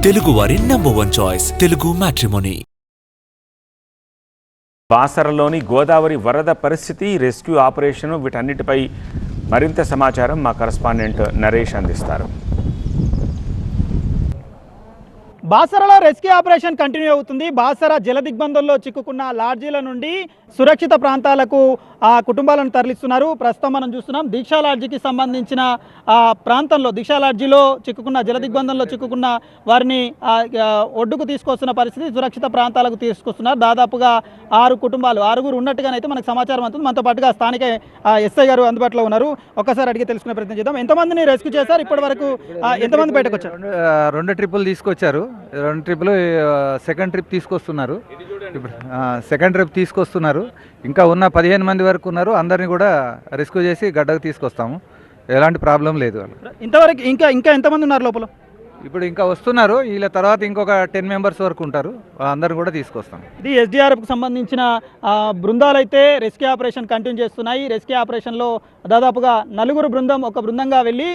తెలుగువారి number 1 choice Telugu matrimony. బాసరలోని గోదావరి వరద పరిస్థితి, రెస్క్యూ ఆపరేషన్, వీటన్నిటిపై మరింత సమాచారం మా కరెస్పాండెంట్ నరేష్ అందిస్తారు. బాసరలో రెస్క్యూ ఆపరేషన్ కంటిన్యూ అవుతుంది. బాసర జల దిగ్బంధంలో చిక్కుకున్న లాడ్జీల నుండి సురక్షిత ప్రాంతాలకు ఆ కుటుంబాలను తరలిస్తున్నారు. ప్రస్తుతం మనం చూస్తున్నాం దీక్షా లాడ్జీకి సంబంధించిన ప్రాంతంలో, దీక్షా లాడ్జీలో చిక్కుకున్న, జల దిగ్బంధంలో చిక్కుకున్న వారిని ఒడ్డుకు తీసుకొస్తున్న పరిస్థితి, సురక్షిత ప్రాంతాలకు తీసుకొస్తున్నారు. దాదాపుగా 6 కుటుంబాలు, 6గురు ఉన్నట్టుగానైతే మనకు సమాచారం అవుతుంది. మనతో పాటుగా స్థానిక ఎస్ఐ గారు అందుబాటులో ఉన్నారు. ఒక్కసారి అడిగి తెలుసుకునే ప్రయత్నం చేద్దాం. ఎంతమందిని రెస్క్యూ చేశారు? ఇప్పటి వరకు ఎంతమంది బయటకు వచ్చారు? 2 ట్రిప్పులు తీసుకొచ్చారు. 2 ట్రిప్పులు సెకండ్ ట్రిప్ తీసుకొస్తున్నారు. ఇప్పుడు సెకండ్ ట్రిప్ తీసుకొస్తున్నారు. ఇంకా ఉన్న 15 మంది వరకు ఉన్నారు. అందరినీ కూడా రెస్క్యూ చేసి గడ్డకు తీసుకొస్తాము. ఎలాంటి ప్రాబ్లం లేదు. ఇంతవరకు ఇంకా ఎంతమంది ఉన్నారు లోపల? ఇప్పుడు ఇంకా వస్తున్నారు. వీళ్ళ తర్వాత ఇంకొక 10 మెంబర్స్ వరకు ఉంటారు. అందరిని కూడా తీసుకొస్తాం. ఇది ఎస్డీఆర్ఎఫ్కి సంబంధించిన బృందాలు అయితే రెస్క్యూ ఆపరేషన్ కంటిన్యూ చేస్తున్నాయి. రెస్క్యూ ఆపరేషన్లో దాదాపుగా 4 బృందం ఒక బృందంగా వెళ్ళి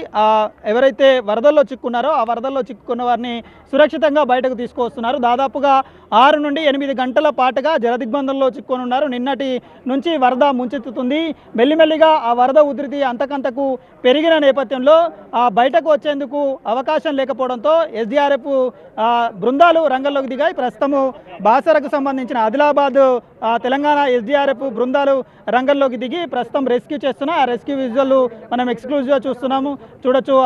ఎవరైతే వరదల్లో చిక్కున్నారో ఆ వరదల్లో చిక్కుకున్న వారిని సురక్షితంగా బయటకు తీసుకొస్తున్నారు. దాదాపుగా 6 నుండి 8 గంటల పాటుగా జలదిగ్బంధంలో చిక్కుకొని ఉన్నారు. నిన్నటి నుంచి వరద ముంచెత్తుతుంది. మెల్లిమెల్లిగా ఆ వరద ఉధృతి అంతకంతకు పెరిగిన నేపథ్యంలో బయటకు వచ్చేందుకు అవకాశం లేకపోవడంతో ఎస్డీఆర్ఎఫ్ బృందాలు రంగంలోకి దిగాయి. ప్రస్తుతము బాసరకు సంబంధించిన ఆదిలాబాద్ తెలంగాణ ఎస్డీఆర్ఎఫ్ బృందాలు రంగంలోకి దిగి ప్రస్తుతం రెస్క్యూ చేస్తున్నాయి. ఆ రెస్క్యూ విజువల్ మనం ఎక్స్క్లూజివ్గా చూడొచ్చు.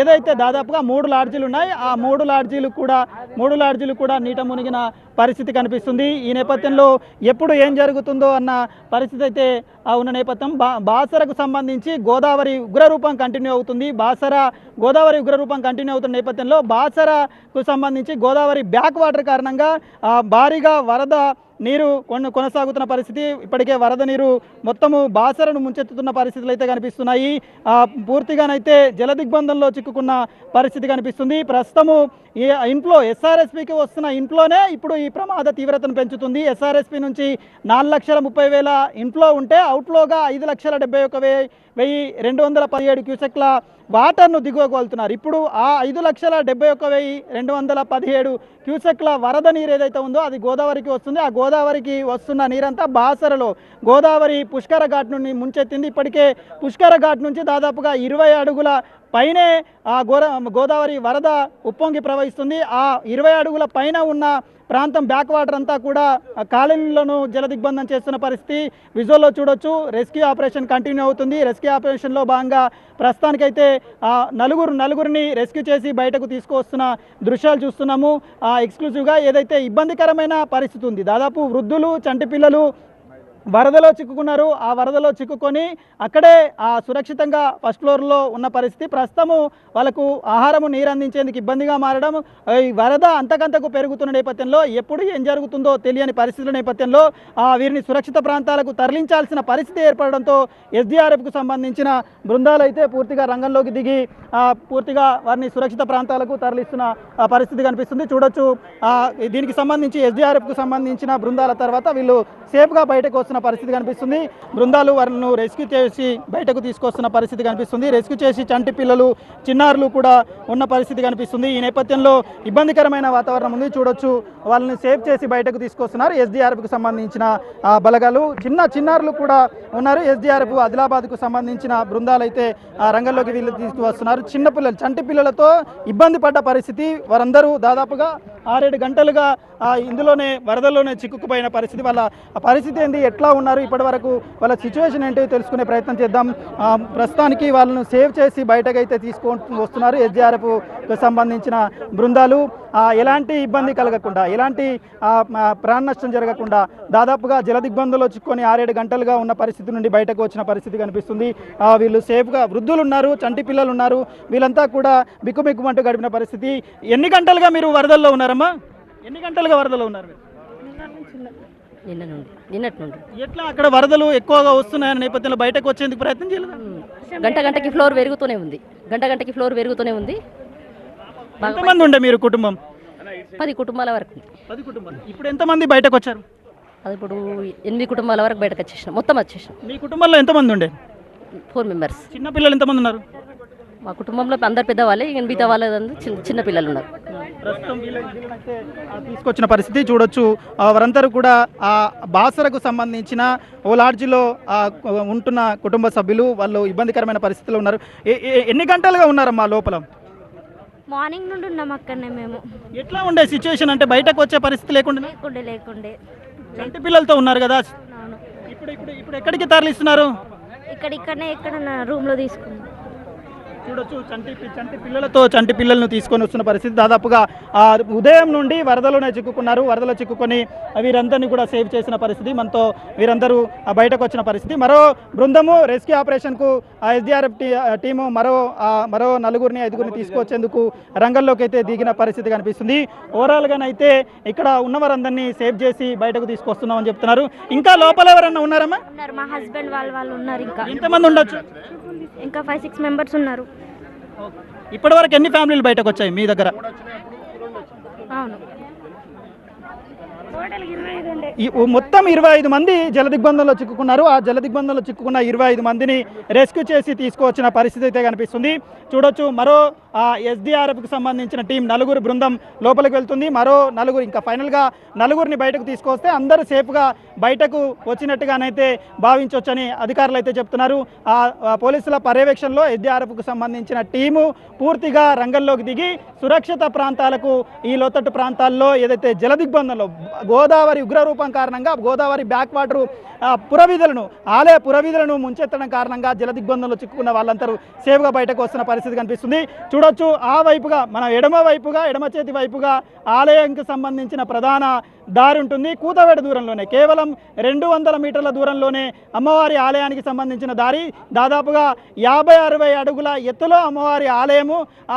ఏదైతే దాదాపుగా 3 లాడ్జీలు ఉన్నాయి, ఆ 3 లాడ్జీలు కూడా నీట మునిగిన పరిస్థితి కనిపిస్తుంది. ఈ నేపథ్యంలో ఎప్పుడు ఏం జరుగుతుందో అన్న పరిస్థితి అయితే ఉన్న నేపథ్యం. బాసరకు సంబంధించి గోదావరి ఉగ్రరూపం కంటిన్యూ అవుతుంది. గోదావరి ఉగ్రరూపం కంటిన్యూ అవుతున్న నేపథ్యంలో బాసరకు సంబంధించి గోదావరి బ్యాక్ వాటర్ కారణంగా భారీగా వరద నీరు కొనసాగుతున్న పరిస్థితి. ఇప్పటికే వరద నీరు మొత్తము బాసరను ముంచెత్తుతున్న పరిస్థితులు అయితే కనిపిస్తున్నాయి. పూర్తిగానైతే జల దిగ్బంధంలో చిక్కుకున్న పరిస్థితి కనిపిస్తుంది. ప్రస్తుతము ఈ ఇన్ఫ్లో, ఎస్ఆర్ఎస్పీకి వస్తున్న ఇన్ఫ్లోనే ఇప్పుడు ఈ ప్రమాద తీవ్రతను పెంచుతుంది. ఎస్ఆర్ఎస్పీ నుంచి 4,30,000 ఇన్ఫ్లో ఉంటే అవుట్ఫ్లోగా 5,71,217 క్యూసెక్ల వాటర్ను దిగువగలుగుతున్నారు. ఇప్పుడు ఆ 5,71,217 క్యూసెక్ల వరద నీరు ఏదైతే ఉందో అది గోదావరికి వస్తుంది. ఆ గోదావరికి వస్తున్న నీరంతా బాసరలో గోదావరి పుష్కర ఘాట్ నుండి ముంచెత్తింది. ఇప్పటికే పుష్కర ఘాట్ నుంచి దాదాపుగా 20 అడుగుల పైనే ఆ గోదావరి వరద ఉప్పొంగి ప్రవహిస్తుంది. ఆ 20 అడుగుల పైన ఉన్న ప్రాంతం బ్యాక్ వాటర్ అంతా కూడా కాలనీలను జల దిగ్బంధం చేస్తున్న పరిస్థితి విజువల్లో చూడొచ్చు. రెస్క్యూ ఆపరేషన్ కంటిన్యూ అవుతుంది. రెస్క్యూ ఆపరేషన్లో భాగంగా ప్రస్తుతానికైతే నలుగురిని రెస్క్యూ చేసి బయటకు తీసుకువస్తున్న దృశ్యాలు చూస్తున్నాము. ఎక్స్క్లూజివ్గా ఏదైతే ఇబ్బందికరమైన పరిస్థితి ఉంది, దాదాపు వృద్ధులు, చంటి పిల్లలు వరదలో చిక్కుకున్నారు. ఆ వరదలో చిక్కుకొని అక్కడే సురక్షితంగా ఫస్ట్ ఫ్లోర్లో ఉన్న పరిస్థితి. ప్రస్తుతము వాళ్ళకు ఆహారము, నీరు అందించేందుకు ఇబ్బందిగా మారడం, ఈ వరద అంతకంతకు పెరుగుతున్న నేపథ్యంలో ఎప్పుడు ఏం జరుగుతుందో తెలియని పరిస్థితుల నేపథ్యంలో వీరిని సురక్షిత ప్రాంతాలకు తరలించాల్సిన పరిస్థితి ఏర్పడడంతో ఎస్డీఆర్ఎఫ్కు సంబంధించిన బృందాలు అయితే పూర్తిగా రంగంలోకి దిగి పూర్తిగా వారిని సురక్షిత ప్రాంతాలకు తరలిస్తున్న పరిస్థితి కనిపిస్తుంది. చూడొచ్చు. దీనికి సంబంధించి ఎస్డీఆర్ఎఫ్కు సంబంధించిన బృందాల తర్వాత వీళ్ళు సేఫ్గా బయటకు వస్తున్న పరిస్థితి కనిపిస్తుంది. బృందాలు వారిని రెస్క్యూ చేసి బయటకు తీసుకొస్తున్న పరిస్థితి కనిపిస్తుంది. రెస్క్యూ చేసి చంటి పిల్లలు, చిన్నారులు కూడా ఉన్న పరిస్థితి కనిపిస్తుంది. ఈ నేపథ్యంలో ఇబ్బందికరమైన వాతావరణం ఉంది. చూడొచ్చు, వాళ్ళని సేఫ్ చేసి బయటకు తీసుకొస్తున్నారు ఎస్డీఆర్ఎఫ్కు సంబంధించిన బలగాలు. చిన్నారులు కూడా ఉన్నారు. ఎస్డీఆర్ఎఫ్ ఆదిలాబాద్కు సంబంధించిన బృందాలు అయితే రంగంలోకి వీళ్ళు తీసుకువస్తున్నారు. చిన్నపిల్లలు, చంటి పిల్లలతో ఇబ్బంది పడ్డ పరిస్థితి. వారందరూ దాదాపుగా 6-7 గంటలుగా ఇందులోనే వరదల్లోనే చిక్కుకుపోయిన పరిస్థితి. వాళ్ళ పరిస్థితి ఏంటి, ఎట్లా ఉన్నారు, ఇప్పటి వరకు వాళ్ళ సిచ్యువేషన్ ఏంటో తెలుసుకునే ప్రయత్నం చేద్దాం. ప్రస్తుతానికి వాళ్ళను సేవ్ చేసి బయటకైతే తీసుకొని వస్తున్నారు ఎస్డీఆర్ఎఫ్కు సంబంధించిన బృందాలు. ఎలాంటి ఇబ్బంది కలగకుండా, ఎలాంటి ప్రాణ నష్టం జరగకుండా దాదాపుగా జల దిగ్బంధంలో చిక్కుకొని 6-7 గంటలుగా ఉన్న పరిస్థితి నుండి బయటకు వచ్చిన పరిస్థితి కనిపిస్తుంది. వీళ్ళు సేఫ్గా, వృద్ధులు ఉన్నారు, చంటి పిల్లలు ఉన్నారు, వీళ్ళంతా కూడా బిక్కుబిక్కుమంటూ గడిపిన పరిస్థితి. ఎన్ని గంటలుగా మీరు వరదల్లో ఉన్నారమ్మా? ఎన్ని గంటలుగా వరదలో ఉన్నారు మీరు? నిన్నటి నుండి. ఎట్లా అక్కడ వరదలు ఎక్కువగా వస్తున్నాయన్న నేపథ్యంలో బయటకు వచ్చేందుకు ప్రయత్నం చేయలేదు? గంటకి ఫ్లోర్ పెరుగుతూనే ఉంది. ఎంతమంది ఉండే మీరు కుటుంబం? 10 కుటుంబాల వరకు. 10 కుటుంబాలు. ఇప్పుడు ఎంతమంది బయటకు వచ్చారు? అది ఇప్పుడు 8 కుటుంబాల వరకు బయటకు వచ్చేసినాం. మొత్తం వచ్చేసినాం. మీ కుటుంబంలో ఎంతమంది ఉండే? 4 మెంబర్స్. చిన్న పిల్లలు ఎంతమంది ఉన్నారు? మా కుటుంబంలో అందరు పెద్దవాళ్ళే, ఇక మిగతా వాళ్ళందరూ చిన్న పిల్లలు ఉన్నారు. ప్రస్తుతం వీళ్ళనైతే తీసుకొచ్చిన పరిస్థితి చూడొచ్చు. వారందరూ కూడా ఆ బాసరకు సంబంధించిన ఓ లాడ్జిలో ఉంటున్న కుటుంబ సభ్యులు, వాళ్ళు ఇబ్బందికరమైన పరిస్థితిలో ఉన్నారు. ఎన్ని గంటలుగా ఉన్నారమ్మా లోపల? మార్నింగ్ నుండి ఉన్నాం అక్కడనే మేము. ఎట్లా ఉండే సిచ్యువేషన్? అంటే బయటకు వచ్చే పరిస్థితి లేకుండా లేకుండే చంటి పిల్లలతో ఉన్నారు కదా. అవును. ఇప్పుడు ఎక్కడికి తరలిస్తున్నారు? ఇక్కడనే ఎక్కడ రూమ్లో తీసుకున్నాం. చూడొచ్చు, చంటి పిల్లలను తీసుకొని వస్తున్న పరిస్థితి. దాదాపుగా ఉదయం నుండి వరదలోనే చిక్కుకున్నారు. వరదలో చిక్కుకొని వీరందరినీ కూడా సేవ్ చేసిన పరిస్థితి. మనతో వీరందరూ బయటకు వచ్చిన పరిస్థితి. మరో బృందము రెస్క్యూ ఆపరేషన్కు ఎస్డీఆర్ఎఫ్ టీము మరో 4-5 తీసుకొచ్చేందుకు రంగంలోకి అయితే దిగిన పరిస్థితి కనిపిస్తుంది. ఓవరాల్గానైతే ఇక్కడ ఉన్న వారందరినీ సేవ్ చేసి బయటకు తీసుకొస్తున్నామని చెప్తున్నారు. ఇంకా లోపల ఎవరన్నా ఉన్నారమ్మా? ఉన్నారు, మా హస్బెండ్ వాళ్ళు ఉన్నారు. ఇంకా ఎంతమంది ఉండొచ్చు? ఇంకా 5-6 మెంబర్స్ ఉన్నారు. ఇప్పటి వరకు ఎన్ని ఫ్యామిలీలు బయటకు వచ్చాయి మీ దగ్గర? అవును, మొత్తం 25 మంది జలదిగ్బంధంలో చిక్కుకున్నారు. ఆ జలదిగ్బంధంలో చిక్కుకున్న 25 మందిని రెస్క్యూ చేసి తీసుకువచ్చిన పరిస్థితి అయితే కనిపిస్తుంది. చూడొచ్చు, మరో ఎస్డీఆర్ఎఫ్కి సంబంధించిన టీం 4 బృందం లోపలికి వెళ్తుంది. మరో 4 ఇంకా ఫైనల్గా 4 బయటకు తీసుకొస్తే అందరూ సేఫ్గా బయటకు వచ్చినట్టుగానైతే భావించవచ్చని అధికారులు అయితే చెప్తున్నారు. పోలీసుల పర్యవేక్షణలో ఎస్డీఆర్ఎఫ్కు సంబంధించిన టీము పూర్తిగా రంగంలోకి దిగి సురక్షిత ప్రాంతాలకు, ఈ లోతట్టు ప్రాంతాల్లో ఏదైతే జలదిగ్బంధంలో గోదావరి ఉగ్రరూపం కారణంగా గోదావరి బ్యాక్ వాటర్ ఆలయ పురవీధులను ముంచెత్తడం కారణంగా జలదిగ్బంధంలో చిక్కుకున్న వాళ్ళందరూ సేఫ్గా బయటకు వస్తున్న పరిస్థితి కనిపిస్తుంది. చూడొచ్చు, ఆ వైపుగా మన ఎడమ చేతి వైపుగా ఆలయంకి సంబంధించిన ప్రధాన దారి ఉంటుంది. కూతవేట దూరంలోనే, కేవలం 200 మీటర్ల దూరంలోనే అమ్మవారి ఆలయానికి సంబంధించిన దారి. దాదాపుగా 50-60 అడుగుల ఎత్తులో అమ్మవారి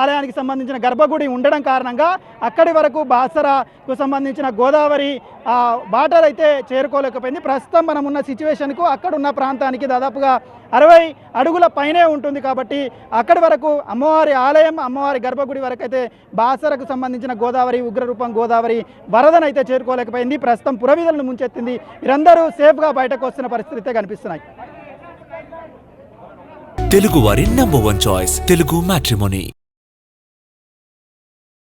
ఆలయానికి సంబంధించిన గర్భగుడి ఉండడం కారణంగా అక్కడి వరకు బాసరకు సంబంధించిన గోదావరి వాటర్ అయితే చేరుకోలేకపోయింది. ప్రస్తుతం మనం ఉన్న సిచ్యువేషన్కు అక్కడున్న ప్రాంతానికి దాదాపుగా 60 అడుగుల పైనే ఉంటుంది. కాబట్టి అక్కడి వరకు అమ్మవారి ఆలయం, అమ్మవారి గర్భగుడి వరకు అయితే బాసరకు సంబంధించిన గోదావరి ఉగ్రరూపం గోదావరి వరదనైతే చేరుకోలేకపోయింది. ప్రస్తుతం పురవీధులను ముంచెత్తింది. వీరందరూ సేఫ్గా బయటకు వస్తున్న పరిస్థితి అయితే కనిపిస్తున్నాయి. తెలుగు వారి నంబర్ 1 చాయిస్ తెలుగు మ్యాట్రిమోనీ.